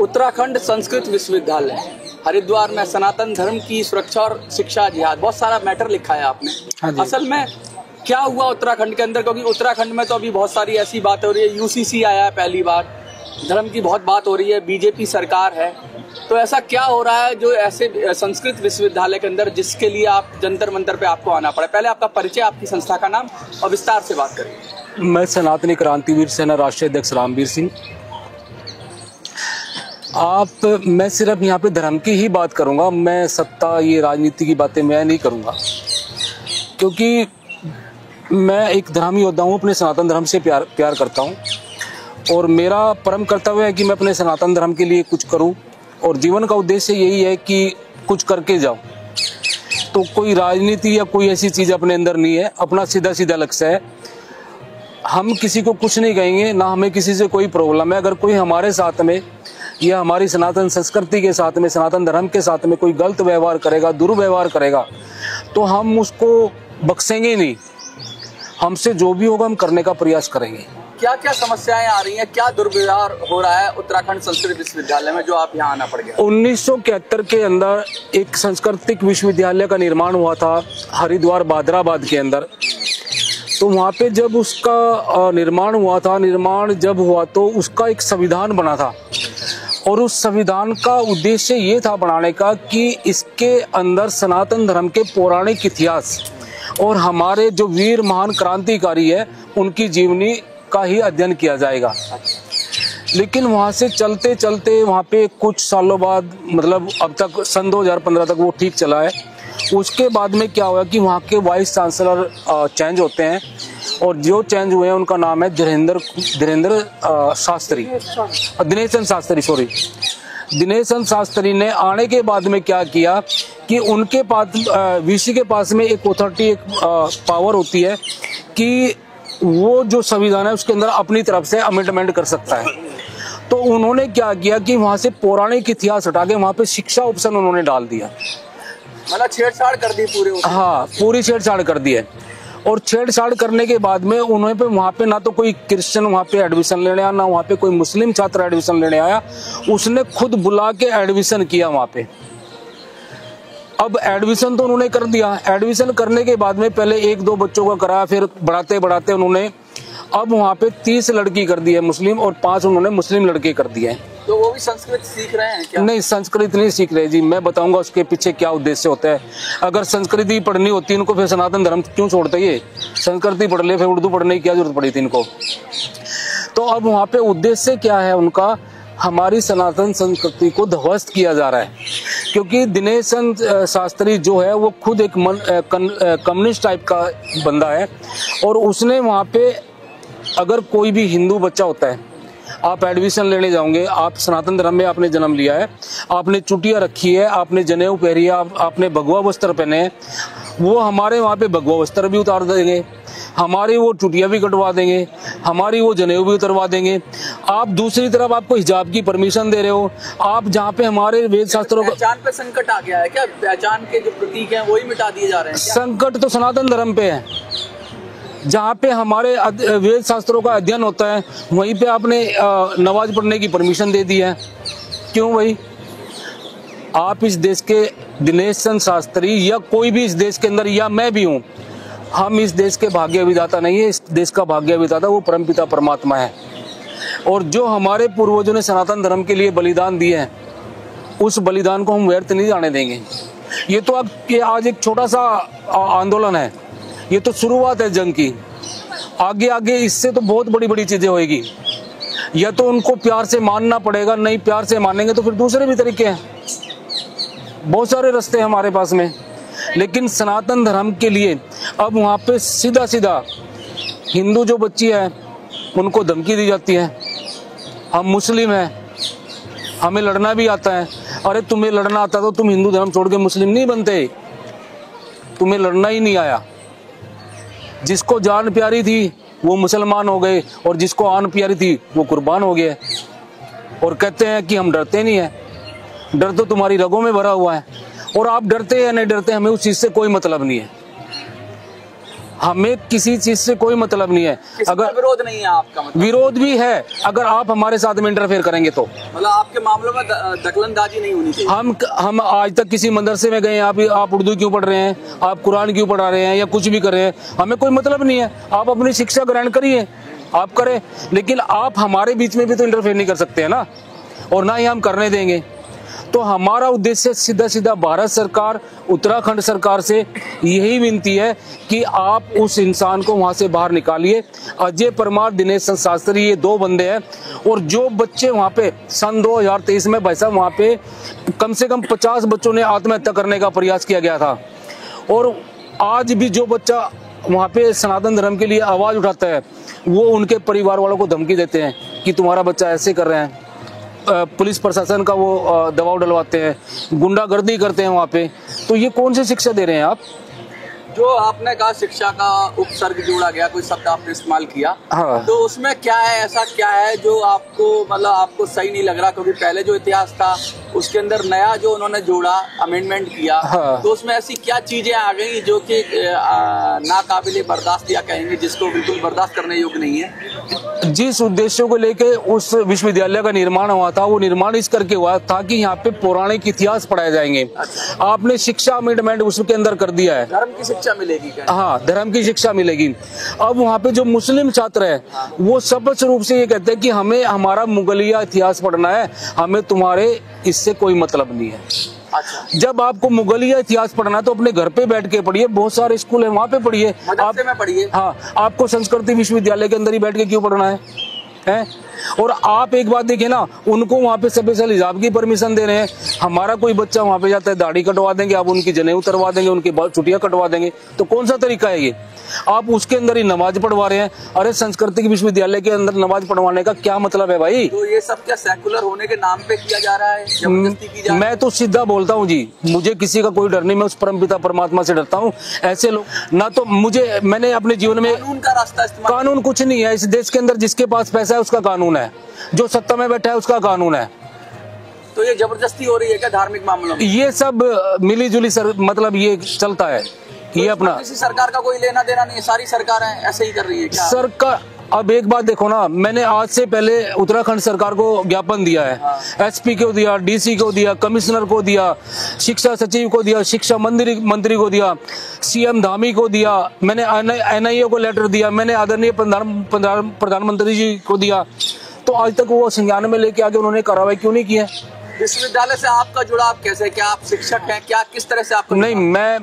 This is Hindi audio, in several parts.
उत्तराखंड संस्कृत विश्वविद्यालय हरिद्वार में सनातन धर्म की सुरक्षा और शिक्षा जिहाद, बहुत सारा मैटर लिखा है आपने। हाँ जी। असल में क्या हुआ उत्तराखंड के अंदर, क्योंकि उत्तराखंड में तो अभी बहुत सारी ऐसी बातें हो रही है, यूसीसी आया है पहली बार, धर्म की बहुत बात हो रही है, बीजेपी सरकार है, तो ऐसा क्या हो रहा है जो ऐसे संस्कृत विश्वविद्यालय के अंदर जिसके लिए आप जंतर मंतर पे आपको आना पड़ा? पहले आपका परिचय, आपकी संस्था का नाम और विस्तार से बात करें। मैं सनातनी क्रांतिवीर सेना राष्ट्रीय अध्यक्ष रामवीर सिंह। मैं सिर्फ यहाँ पे धर्म की ही बात करूँगा, मैं सत्ता ये राजनीति की बातें मैं नहीं करूँगा, क्योंकि मैं एक धर्म योद्धा हूँ, अपने सनातन धर्म से प्यार करता हूँ और मेरा परम कर्तव्य है कि मैं अपने सनातन धर्म के लिए कुछ करूँ और जीवन का उद्देश्य यही है कि कुछ करके जाऊँ। तो कोई राजनीति या कोई ऐसी चीज़ अपने अंदर नहीं है, अपना सीधा सीधा लक्ष्य है। हम किसी को कुछ नहीं कहेंगे, ना हमें किसी से कोई प्रॉब्लम है। अगर कोई हमारे साथ में या हमारी सनातन संस्कृति के साथ में, सनातन धर्म के साथ में कोई गलत व्यवहार करेगा, दुर्व्यवहार करेगा, तो हम उसको बख्शेंगे नहीं। हमसे जो भी होगा हम करने का प्रयास करेंगे। क्या क्या समस्याएं आ रही हैं, क्या दुर्व्यवहार हो रहा है उत्तराखंड संस्कृत विश्वविद्यालय में जो आप यहाँ आना पड़ गया? 1971 के अंदर एक सांस्कृतिक विश्वविद्यालय का निर्माण हुआ था हरिद्वार बादराबाद के अंदर। तो वहाँ पे जब उसका निर्माण जब हुआ तो उसका एक संविधान बना था और उस संविधान का उद्देश्य ये था बनाने का कि इसके अंदर सनातन धर्म के पौराणिक इतिहास और हमारे जो वीर महान क्रांतिकारी है उनकी जीवनी का ही अध्ययन किया जाएगा। लेकिन वहाँ से चलते चलते वहाँ पे कुछ सालों बाद, मतलब अब तक सन 2015 तक वो ठीक चला है। उसके बाद में क्या हुआ कि वहाँ के वाइस चांसलर चेंज होते हैं और जो चेंज हुए हैं उनका नाम है दिनेश चंद्र शास्त्री ने आने के बाद में क्या किया कि उनके पास वीसी के पास में एक अथॉरिटी, एक पावर होती है कि वो जो संविधान है उसके अंदर अपनी तरफ से अमेंडमेंट कर सकता है। तो उन्होंने क्या किया कि वहाँ से पौराणिक इतिहास हटा के वहाँ पे शिक्षा ऑप्शन उन्होंने डाल दिया, मतलब छेड़छाड़ कर दी पूरे। हाँ, पूरी छेड़छाड़ कर दी है। और छेड़छाड़ करने के बाद में उन्होंने पे वहाँ पे ना तो कोई क्रिश्चियन वहाँ पे एडमिशन लेने आया, ना वहाँ पे कोई मुस्लिम छात्र एडमिशन लेने आया। उसने खुद बुला के एडमिशन किया वहाँ पे। अब एडमिशन तो उन्होंने कर दिया। एडमिशन करने के बाद में पहले 1-2 बच्चों का कराया, फिर बढ़ाते बढ़ाते उन्होंने अब वहाँ पे 30 लड़की कर दी है मुस्लिम और 5 उन्होंने मुस्लिम लड़के कर दिए हैं। तो वो भी संस्कृत सीख रहे हैं क्या? नहीं, संस्कृत नहीं सीख रहे जी। मैं बताऊंगा उसके पीछे क्या उद्देश्य होता है। अगर संस्कृति पढ़नी होती इनको, फिर सनातन धर्म क्यों छोड़ते? ये संस्कृति पढ़ ले, फिर उर्दू पढ़ने की क्या जरूरत पड़ी थी इनको? तो अब वहाँ पे उद्देश्य क्या है उनका? हमारी सनातन संस्कृति को ध्वस्त किया जा रहा है, क्योंकि दिनेश चंद्र शास्त्री जो है वो खुद एक कम्युनिस्ट टाइप का बंदा है और उसने वहाँ पे, अगर कोई भी हिंदू बच्चा होता है, आप एडमिशन लेने जाओगे, आप सनातन धर्म में आपने जन्म लिया है, आपने चुटिया रखी है, आपने जनेऊ पहनी है, आपने भगवा वस्त्र पहने हैं, वो हमारे वहाँ पे भगवा वस्त्र भी उतार देंगे, हमारी वो चुटिया भी कटवा देंगे, हमारी वो जनेऊ भी उतरवा देंगे। आप दूसरी तरफ आपको हिजाब की परमिशन दे रहे हो। आप जहाँ पे हमारे वेद शास्त्रों का पहचान पे संकट आ गया है क्या? पहचान के जो प्रतीक हैं वही मिटा दिए जा रहे हैं? संकट तो सनातन धर्म पे है। जहाँ पे हमारे वेद शास्त्रों का अध्ययन होता है वहीं पे आपने नमाज पढ़ने की परमिशन दे दी है। क्यों भाई? आप इस देश के दिनेश चंद्र शास्त्री या कोई भी इस देश के अंदर, या मैं भी हूँ, हम इस देश के भाग्य विधाता नहीं है। इस देश का भाग्य विधाता वो परमपिता परमात्मा है। और जो हमारे पूर्वजों ने सनातन धर्म के लिए बलिदान दिए हैं, उस बलिदान को हम व्यर्थ नहीं जाने देंगे। ये तो अब आज एक छोटा सा आंदोलन है, ये तो शुरुआत है जंग की। आगे आगे इससे तो बहुत बड़ी बड़ी चीजें होगी। या तो उनको प्यार से मानना पड़ेगा, नहीं प्यार से मानेंगे तो फिर दूसरे भी तरीके हैं, बहुत सारे रास्ते हैं हमारे पास में। लेकिन सनातन धर्म के लिए अब वहाँ पे सीधा सीधा हिंदू जो बच्ची है उनको धमकी दी जाती है, हम मुस्लिम हैं, हमें लड़ना भी आता है। अरे तुम्हें लड़ना आता तो तुम हिंदू धर्म छोड़ के मुस्लिम नहीं बनते, तुम्हें लड़ना ही नहीं आया। जिसको जान प्यारी थी वो मुसलमान हो गए और जिसको आन प्यारी थी वो कुर्बान हो गए। और कहते हैं कि हम डरते नहीं है। डर तो तुम्हारी रगों में भरा हुआ है, और आप डरते या नहीं डरते हमें उस चीज से कोई मतलब नहीं है। हमें किसी चीज से कोई मतलब नहीं है। अगर विरोध नहीं है आपका मतलब? विरोध भी है, अगर आप हमारे साथ में इंटरफेयर करेंगे तो। मतलब आपके मामलों में दखलंदाजी नहीं होनी चाहिए। हम आज तक किसी मदरसे में गए, आप उर्दू क्यों पढ़ रहे हैं, आप कुरान क्यों पढ़ा रहे हैं या कुछ भी कर रहे हैं, हमें कोई मतलब नहीं है। आप अपनी शिक्षा ग्रहण करिए, आप करें, लेकिन आप हमारे बीच में भी तो इंटरफेयर नहीं कर सकते हैं ना, और ना ही हम करने देंगे। तो हमारा उद्देश्य सीधा सीधा भारत सरकार, उत्तराखंड सरकार से यही विनती है कि आप उस इंसान को वहां से बाहर निकालिए। अजय परमार, दिनेश शास्त्री, ये 2 बंदे हैं। और जो बच्चे वहां पे सन 2023 में भाई साहब वहां पे कम से कम 50 बच्चों ने आत्महत्या करने का प्रयास किया गया था, और आज भी जो बच्चा वहां पे सनातन धर्म के लिए आवाज उठाता है, वो उनके परिवार वालों को धमकी देते हैं कि तुम्हारा बच्चा ऐसे कर रहे हैं। पुलिस प्रशासन का वो दबाव डलवाते हैं, गुंडागर्दी करते हैं वहाँ पे। तो ये कौन सी शिक्षा दे रहे हैं आप? जो आपने कहा शिक्षा का उपसर्ग जोड़ा गया, कोई शब्द आपने इस्तेमाल किया, हाँ। तो उसमें क्या है, ऐसा क्या है जो आपको मतलब आपको सही नहीं लग रहा? क्योंकि पहले जो इतिहास था उसके अंदर नया जो उन्होंने जोड़ा, अमेंडमेंट किया, हाँ। तो उसमें ऐसी क्या चीजें आ गई जो कि नाकाबिले बर्दाश्त या कहेंगे जिसको बिल्कुल बर्दाश्त करने योग्य नहीं है? जिस उद्देश्यों को लेके उस विश्वविद्यालय का निर्माण हुआ था, वो निर्माण इस करके हुआ था कि यहाँ पे पौराणिक इतिहास पढ़ाए जाएंगे। अच्छा। आपने शिक्षा अमेंडमेंट उसके अंदर कर दिया है, धर्म की शिक्षा मिलेगी क्या? हाँ, धर्म की शिक्षा मिलेगी। अब वहाँ पे जो मुस्लिम छात्र है, वो स्पष्ट रूप से ये कहते हैं कि हमें हमारा मुगलिया इतिहास पढ़ना है, हमें तुम्हारे इससे कोई मतलब नहीं है। अच्छा। जब आपको मुगलिया इतिहास पढ़ना है तो अपने घर पे बैठ के पढ़िए, बहुत सारे स्कूल है वहाँ पे पढ़िए, मदरसे में पढ़िए। हाँ, आपको संस्कृति विश्वविद्यालय के अंदर ही बैठ के क्यों पढ़ना है? और आप एक बात देखिए ना, उनको वहाँ पे स्पेशल हिजाब की परमिशन दे रहे हैं। हमारा कोई बच्चा वहाँ पे जाता है, दाढ़ी कटवा देंगे, आप उनकी जनेऊ उतरवा देंगे, उनकी चुटियां कटवा देंगे, तो कौन सा तरीका है ये? आप उसके अंदर ही नमाज पढ़वा रहे हैं। अरे सांस्कृतिक विश्वविद्यालय के अंदर नमाज पढ़वाने का क्या मतलब है भाई? तो ये सब क्या सेकुलर होने के नाम पे किया जा रहा है, जबरदस्ती की जा रही है? मैं तो सीधा बोलता हूँ जी, मुझे किसी का कोई डर नहीं, मैं उस परमपिता परमात्मा से डरता हूँ। ऐसे लोग ना, तो मैंने अपने जीवन में कानून का रास्ता इस्तेमाल, कानून कुछ नहीं है इस देश के अंदर। जिसके पास पैसा है उसका कानून है, जो सत्ता में बैठा है उसका कानून है। तो ये जबरदस्ती हो रही है क्या धार्मिक मामलों में? ये सब मिली जुली मतलब ये चलता है, ये अपना। किसी सरकार का कोई लेना देना नहीं है, सारी सरकारें ऐसे ही कर रही है क्या? सरकार, अब एक बात देखो ना, मैंने आज से पहले उत्तराखंड सरकार को ज्ञापन दिया है। हाँ। एसपी को दिया, डीसी को दिया, कमिश्नर को दिया, शिक्षा सचिव को दिया, शिक्षा मंत्री को दिया, सीएम धामी को दिया, मैंने एनआईए को लेटर दिया, मैंने आदरणीय प्रधानमंत्री जी को दिया। तो आज तक वो संज्ञान में लेके आगे उन्होंने कार्रवाई क्यों नहीं की है? विश्वविद्यालय से आपका जुड़ाव कैसे? क्या आप शिक्षक हैं? क्या किस तरह से आपको? नहीं,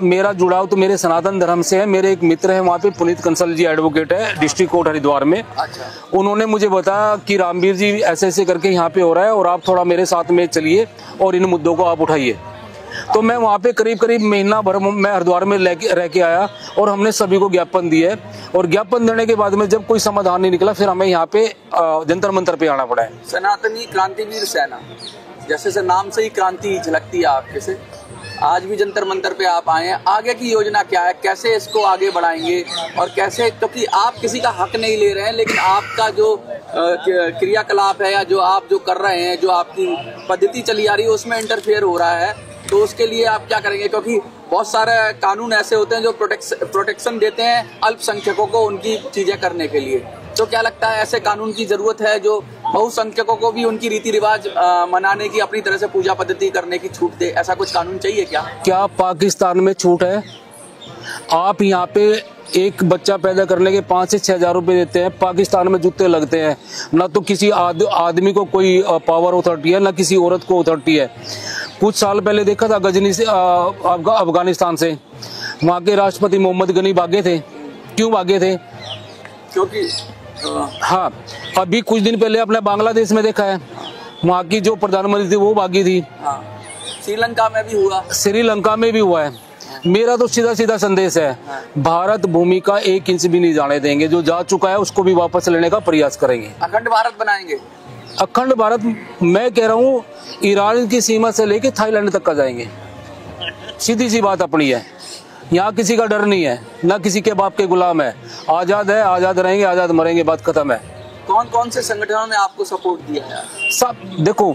मेरा जुड़ाव तो मेरे सनातन धर्म से है। मेरे एक मित्र है वहाँ पे, पुनीत कंसल जी एडवोकेट है, डिस्ट्रिक्ट कोर्ट हरिद्वार में। अच्छा। उन्होंने मुझे बताया कि रामवीर जी ऐसे ऐसे करके यहाँ पे हो रहा है और आप थोड़ा मेरे साथ में चलिए और इन मुद्दों को आप उठाइए। तो मैं वहाँ पे करीब महीना भर मैं हरिद्वार में रह के आया और हमने सभी को ज्ञापन दिए, और ज्ञापन देने के बाद में जब कोई समाधान नहीं निकला, फिर हमें यहाँ पे जंतर मंतर पे आना पड़ा है। सनातनी क्रांतिवीर सेना, जैसे से नाम से ही क्रांति झलकती है आपके से, आज भी जंतर मंतर पे आप आए हैं। आगे की योजना क्या है, कैसे इसको आगे बढ़ाएंगे और कैसे? क्योंकि आप किसी का हक नहीं ले रहे हैं, लेकिन आपका जो क्रियाकलाप है या जो आप जो कर रहे हैं, जो आपकी पद्धति चली आ रही है, उसमें इंटरफेयर हो रहा है। तो उसके लिए आप क्या करेंगे? क्योंकि बहुत सारे कानून ऐसे होते हैं जो प्रोटेक्शन देते हैं अल्पसंख्यकों को उनकी चीजें करने के लिए। तो क्या लगता है ऐसे कानून की जरूरत है जो बहुसंख्यकों को भी उनकी रीति रिवाज मनाने की, अपनी तरह से पूजा पद्धति करने की छूट दे? ऐसा कुछ कानून चाहिए क्या? क्या पाकिस्तान में छूट है? आप यहाँ पे एक बच्चा पैदा करने के 5 से 6 हजार रुपए देते हैं, पाकिस्तान में जूते लगते हैं। ना तो किसी आदमी को कोई पावर अथॉरिटी है, ना किसी औरत को अथॉरिटी है। कुछ साल पहले देखा था गजनी से अफगानिस्तान से, वहाँ के राष्ट्रपति मोहम्मद गनी भागे थे। क्यों भागे थे? क्योंकि हाँ, अभी कुछ दिन पहले अपने बांग्लादेश में देखा है, वहाँ की जो प्रधानमंत्री थी वो भागी थी। हाँ, श्रीलंका में भी हुआ, श्रीलंका में भी हुआ है। मेरा तो सीधा सीधा संदेश है, भारत भूमि का 1 इंच भी नहीं जाने देंगे। जो जा चुका है उसको भी वापस लेने का प्रयास करेंगे। अखंड भारत बनाएंगे। अखंड भारत, मैं कह रहा हूँ ईरान की सीमा से लेके थाईलैंड तक का जाएंगे। सीधी सी बात अपनी है, यहाँ किसी का डर नहीं है, ना किसी के बाप के गुलाम है। आजाद है, आजाद रहेंगे, आजाद मरेंगे, बात खत्म है। कौन कौन से संगठनों ने आपको सपोर्ट दिया है? सब देखो,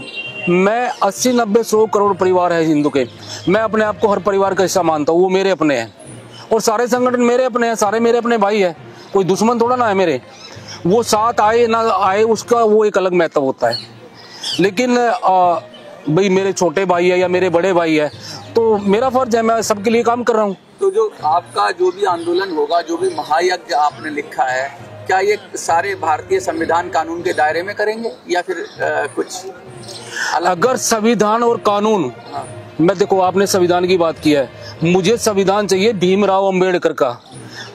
मैं 80, 90, 100 करोड़ परिवार है हिंदू के, मैं अपने आप को हर परिवार का हिस्सा मानता हूँ, वो मेरे अपने हैं। और सारे संगठन मेरे अपने हैं, सारे मेरे अपने भाई है, कोई दुश्मन थोड़ा ना है मेरे। वो साथ आए ना आए उसका वो एक अलग महत्व होता है, लेकिन भाई मेरे छोटे भाई है या मेरे बड़े भाई है तो मेरा फर्ज है, मैं सबके लिए काम कर रहा हूँ। तो जो आपका जो भी आंदोलन होगा, जो भी महायज्ञ आपने लिखा है, क्या ये सारे भारतीय संविधान कानून के दायरे में करेंगे या फिर कुछ अलग? अगर संविधान और कानून, हाँ। मैं देखो आपने संविधान की बात की है, मुझे संविधान चाहिए भीमराव अंबेडकर का,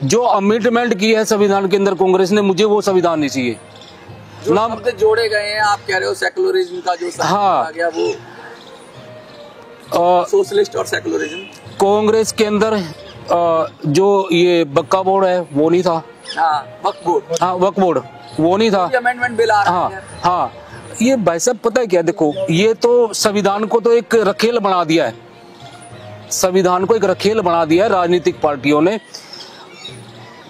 जो अमेंडमेंट की है संविधान के अंदर कांग्रेस ने, मुझे वो संविधान नहीं चाहिए। जो शब्द जोड़े गए हैं, आप कह रहे हो सेकुलरिज्म का जो शब्द आ गया वो सोशलिस्ट और सेकुलरिज्म, कांग्रेस के अंदर जो ये बक्का बोर्ड है वो नहीं था। हाँ, वक्फ बोर्ड, हाँ वक्फ बोर्ड वो नहीं था। अमेंडमेंट बिल आ रहा है। हाँ, ये भाई साहब पता है क्या, देखो ये तो संविधान को तो एक रखेल बना दिया है, संविधान को एक रखेल बना दिया है राजनीतिक पार्टियों ने।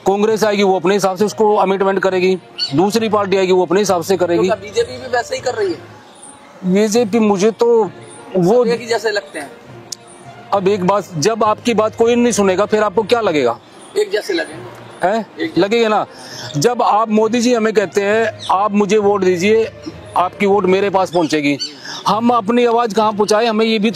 कांग्रेस आएगी वो अपने हिसाब से उसको अमेंडमेंट करेगी, दूसरी पार्टी आएगी वो अपने हिसाब से करेगी। तो बीजेपी भी वैसे ही कर रही है? बीजेपी मुझे तो वो एक ही जैसे लगते हैं। अब एक बात, जब आपकी बात कोई नहीं सुनेगा फिर आपको क्या लगेगा? एक जैसे लगेंगे है, लगेगा ना। जब आप मोदी जी हमें कहते हैं आप मुझे वोट दीजिए, आपकी वोट मेरे पास पहुंचेगी, हम अपनी आवाज कहाँ पहुंचाए, हमें ये भी